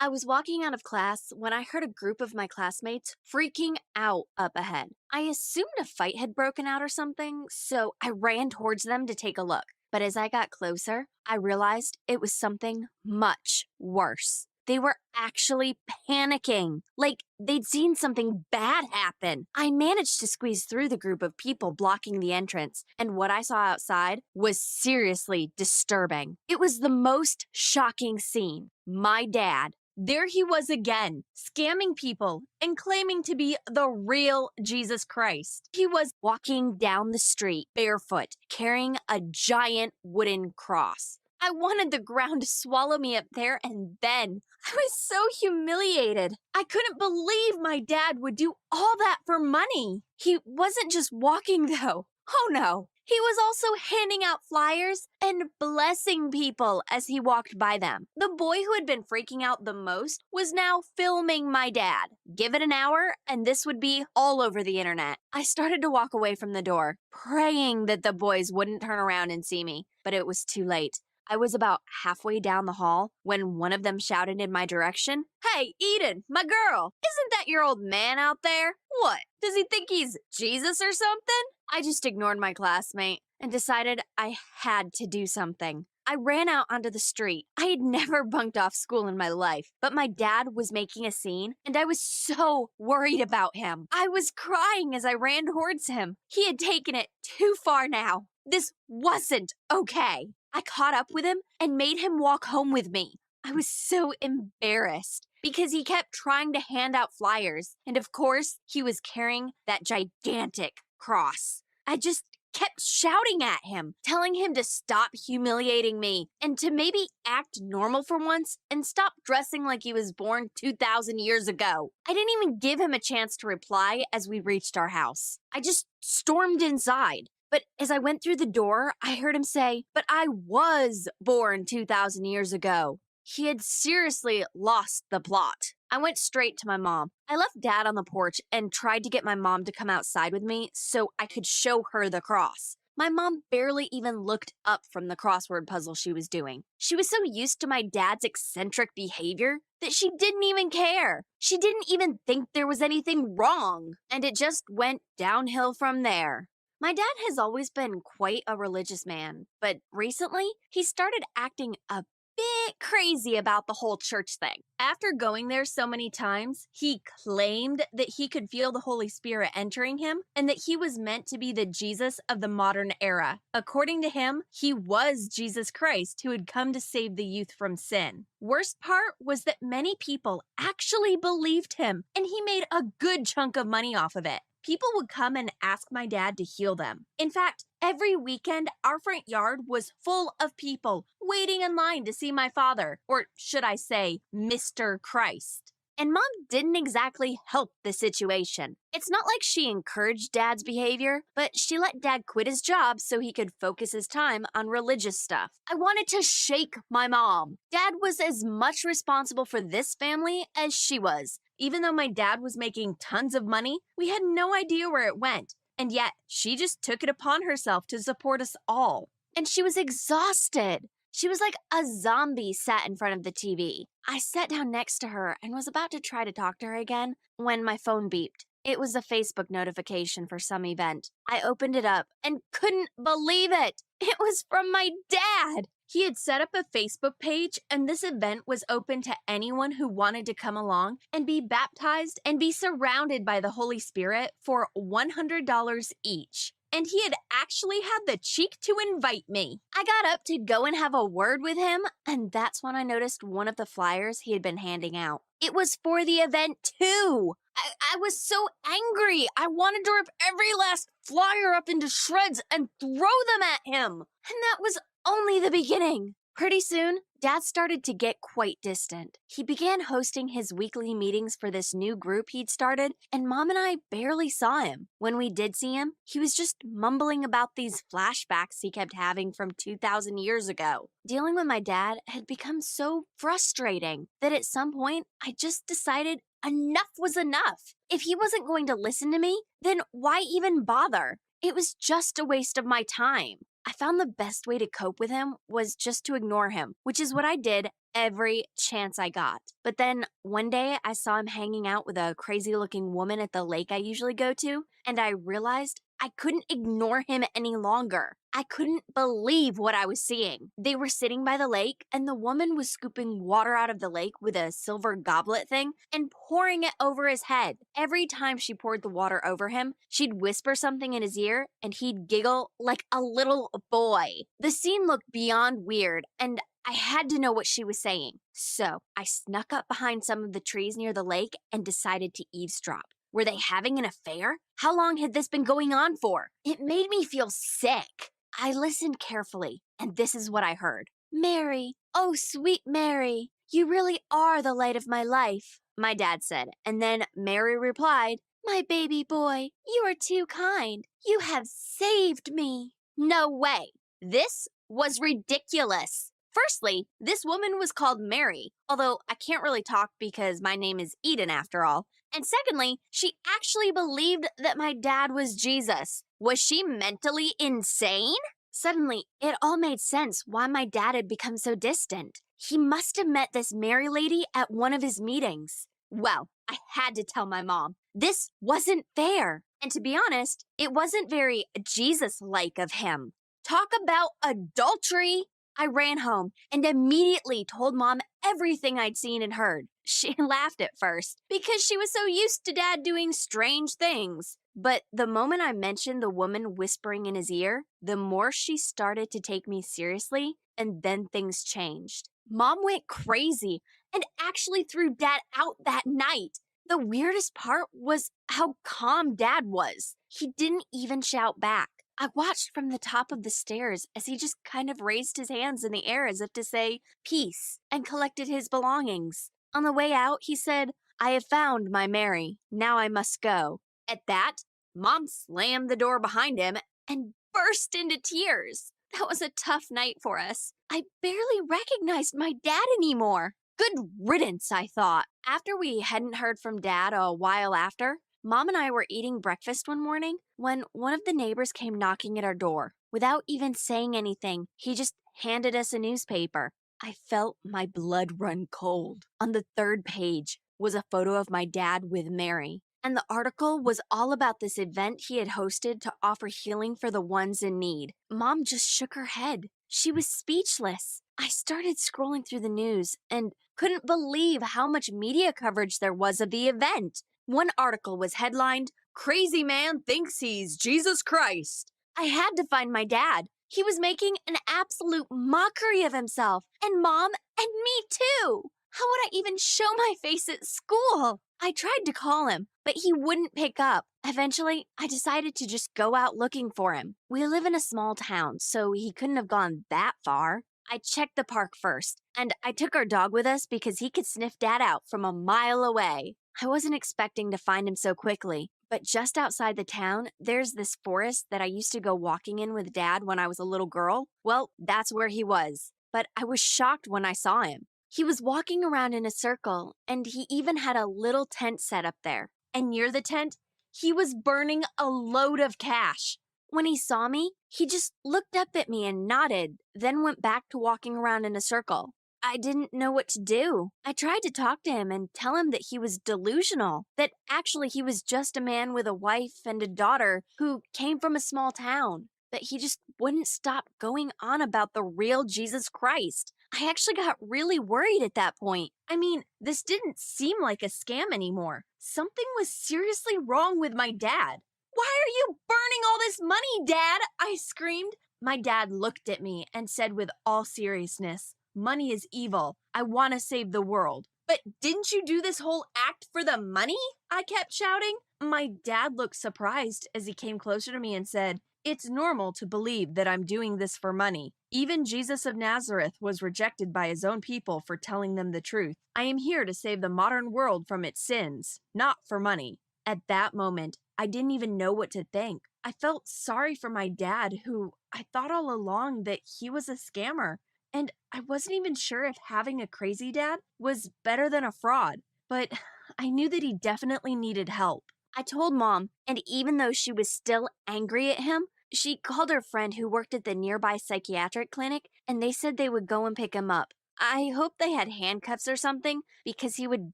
I was walking out of class when I heard a group of my classmates freaking out up ahead. I assumed a fight had broken out or something, so I ran towards them to take a look. But as I got closer, I realized it was something much worse. They were actually panicking, like they'd seen something bad happen. I managed to squeeze through the group of people blocking the entrance, and what I saw outside was seriously disturbing. It was the most shocking scene. My dad, there he was again, scamming people and claiming to be the real Jesus Christ. He was walking down the street barefoot, carrying a giant wooden cross. I wanted the ground to swallow me up there and then. I was so humiliated. I couldn't believe my dad would do all that for money. He wasn't just walking, though. Oh no. He was also handing out flyers and blessing people as he walked by them. The boy who had been freaking out the most was now filming my dad. Give it an hour, and this would be all over the internet. I started to walk away from the door, praying that the boys wouldn't turn around and see me, but it was too late. I was about halfway down the hall when one of them shouted in my direction, "Hey, Eden, my girl, isn't that your old man out there? What, does he think he's Jesus or something?" I just ignored my classmate and decided I had to do something. I ran out onto the street. I had never bunked off school in my life, but my dad was making a scene, and I was so worried about him. I was crying as I ran towards him. He had taken it too far now. This wasn't okay. I caught up with him and made him walk home with me. I was so embarrassed because he kept trying to hand out flyers, and of course, he was carrying that gigantic cross. I just kept shouting at him, telling him to stop humiliating me and to maybe act normal for once and stop dressing like he was born 2,000 years ago. I didn't even give him a chance to reply as we reached our house. I just stormed inside. But as I went through the door, I heard him say, "But I was born 2,000 years ago." He had seriously lost the plot. I went straight to my mom. I left Dad on the porch and tried to get my mom to come outside with me so I could show her the cross. My mom barely even looked up from the crossword puzzle she was doing. She was so used to my dad's eccentric behavior that she didn't even care. She didn't even think there was anything wrong, and it just went downhill from there. My dad has always been quite a religious man, but recently he started acting a bit crazy about the whole church thing. After going there so many times, he claimed that he could feel the Holy Spirit entering him and that he was meant to be the Jesus of the modern era. According to him, he was Jesus Christ who had come to save the youth from sin. Worst part was that many people actually believed him, and he made a good chunk of money off of it. People would come and ask my dad to heal them. In fact, every weekend, our front yard was full of people waiting in line to see my father, or should I say, Mr. Christ. And Mom didn't exactly help the situation. It's not like she encouraged Dad's behavior, but she let Dad quit his job so he could focus his time on religious stuff. I wanted to shake my mom. Dad was as much responsible for this family as she was. Even though my dad was making tons of money, we had no idea where it went. And yet, she just took it upon herself to support us all. And she was exhausted. She was like a zombie sat in front of the TV. I sat down next to her and was about to try to talk to her again when my phone beeped. It was a Facebook notification for some event. I opened it up and couldn't believe it. It was from my dad. He had set up a Facebook page, and this event was open to anyone who wanted to come along and be baptized and be surrounded by the Holy Spirit for $100 each. And he had actually had the cheek to invite me. I got up to go and have a word with him, and that's when I noticed one of the flyers he had been handing out. It was for the event too. I was so angry. I wanted to rip every last flyer up into shreds and throw them at him. And that was only the beginning. Pretty soon, Dad started to get quite distant. He began hosting his weekly meetings for this new group he'd started, and Mom and I barely saw him. When we did see him, he was just mumbling about these flashbacks he kept having from 2,000 years ago. Dealing with my dad had become so frustrating that at some point, I just decided enough was enough. If he wasn't going to listen to me, then why even bother? It was just a waste of my time. I found the best way to cope with him was just to ignore him, which is what I did every chance I got. But then one day I saw him hanging out with a crazy looking woman at the lake I usually go to, and I realized I couldn't ignore him any longer. I couldn't believe what I was seeing. They were sitting by the lake, and the woman was scooping water out of the lake with a silver goblet thing and pouring it over his head. Every time she poured the water over him, she'd whisper something in his ear, and he'd giggle like a little boy. The scene looked beyond weird, and I had to know what she was saying. So I snuck up behind some of the trees near the lake and decided to eavesdrop. Were they having an affair? How long had this been going on for? It made me feel sick. I listened carefully, and this is what I heard. Mary, oh sweet Mary, you really are the light of my life, my dad said. And then Mary replied, my baby boy, you are too kind. You have saved me. No way. This was ridiculous. Firstly, this woman was called Mary, although I can't really talk because my name is Eden after all. And secondly, she actually believed that my dad was Jesus. Was she mentally insane? Suddenly, it all made sense why my dad had become so distant. He must have met this Mary lady at one of his meetings. Well, I had to tell my mom. This wasn't fair. And to be honest, it wasn't very Jesus-like of him. Talk about adultery! I ran home and immediately told Mom everything I'd seen and heard. She laughed at first because she was so used to Dad doing strange things. But the moment I mentioned the woman whispering in his ear, the more she started to take me seriously, and then things changed. Mom went crazy and actually threw Dad out that night. The weirdest part was how calm Dad was. He didn't even shout back. I watched from the top of the stairs as he just kind of raised his hands in the air as if to say, peace, and collected his belongings. On the way out, he said, I have found my Mary. Now I must go. At that, Mom slammed the door behind him and burst into tears. That was a tough night for us. I barely recognized my dad anymore. Good riddance, I thought. After we hadn't heard from Dad a while after, Mom and I were eating breakfast one morning when one of the neighbors came knocking at our door. Without even saying anything, he just handed us a newspaper. I felt my blood run cold. On the third page was a photo of my dad with Mary, and the article was all about this event he had hosted to offer healing for the ones in need. Mom just shook her head. She was speechless. I started scrolling through the news and couldn't believe how much media coverage there was of the event. One article was headlined, Crazy Man Thinks He's Jesus Christ. I had to find my dad. He was making an absolute mockery of himself, and Mom and me too. How would I even show my face at school? I tried to call him, but he wouldn't pick up. Eventually, I decided to just go out looking for him. We live in a small town, so he couldn't have gone that far. I checked the park first, and I took our dog with us because he could sniff Dad out from a mile away. I wasn't expecting to find him so quickly, but just outside the town, there's this forest that I used to go walking in with Dad when I was a little girl. Well, that's where he was. But I was shocked when I saw him. He was walking around in a circle, and he even had a little tent set up there. And near the tent, he was burning a load of cash. When he saw me, he just looked up at me and nodded, then went back to walking around in a circle. I didn't know what to do. I tried to talk to him and tell him that he was delusional, that actually he was just a man with a wife and a daughter who came from a small town, but he just wouldn't stop going on about the real Jesus Christ. I actually got really worried at that point. I mean, this didn't seem like a scam anymore. Something was seriously wrong with my dad. Why are you burning all this money, Dad? I screamed. My dad looked at me and said with all seriousness, money is evil. I want to save the world. But didn't you do this whole act for the money? I kept shouting. My dad looked surprised as he came closer to me and said, it's normal to believe that I'm doing this for money. Even Jesus of Nazareth was rejected by his own people for telling them the truth. I am here to save the modern world from its sins, not for money. At that moment, I didn't even know what to think. I felt sorry for my dad, who I thought all along that he was a scammer. And I wasn't even sure if having a crazy dad was better than a fraud. But I knew that he definitely needed help. I told Mom, and even though she was still angry at him, she called her friend who worked at the nearby psychiatric clinic, and they said they would go and pick him up. I hope they had handcuffs or something because he would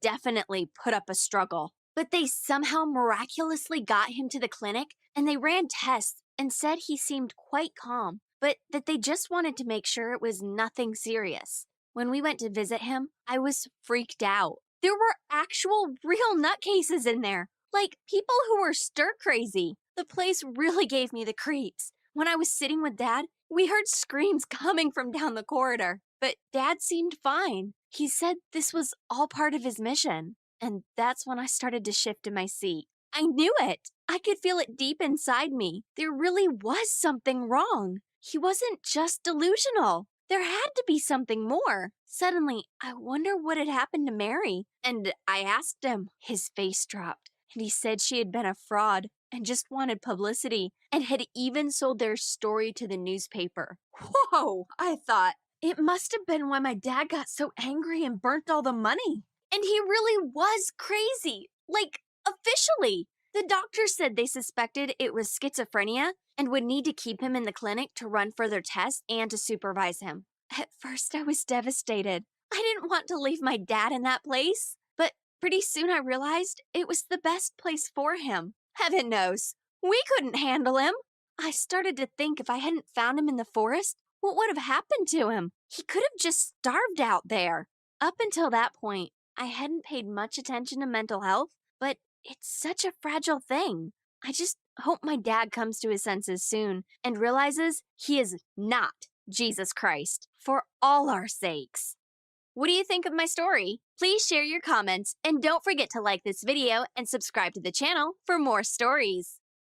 definitely put up a struggle. But they somehow miraculously got him to the clinic and they ran tests and said he seemed quite calm, but that they just wanted to make sure it was nothing serious. When we went to visit him, I was freaked out. There were actual real nutcases in there, like people who were stir crazy. The place really gave me the creeps. When I was sitting with Dad, we heard screams coming from down the corridor, but Dad seemed fine. He said this was all part of his mission. And that's when I started to shift in my seat. I knew it. I could feel it deep inside me. There really was something wrong. He wasn't just delusional. There had to be something more. Suddenly, I wonder what had happened to Mary. And I asked him. His face dropped, and he said she had been a fraud and just wanted publicity and had even sold their story to the newspaper. Whoa, I thought. It must have been why my dad got so angry and burnt all the money. And he really was crazy. Like, officially. The doctor said they suspected it was schizophrenia and would need to keep him in the clinic to run further tests and to supervise him. At first, I was devastated. I didn't want to leave my dad in that place. But pretty soon I realized it was the best place for him. Heaven knows, we couldn't handle him. I started to think if I hadn't found him in the forest, what would have happened to him? He could have just starved out there. Up until that point, I hadn't paid much attention to mental health, but it's such a fragile thing. I just hope my dad comes to his senses soon and realizes he is not Jesus Christ for all our sakes. What do you think of my story? Please share your comments and don't forget to like this video and subscribe to the channel for more stories.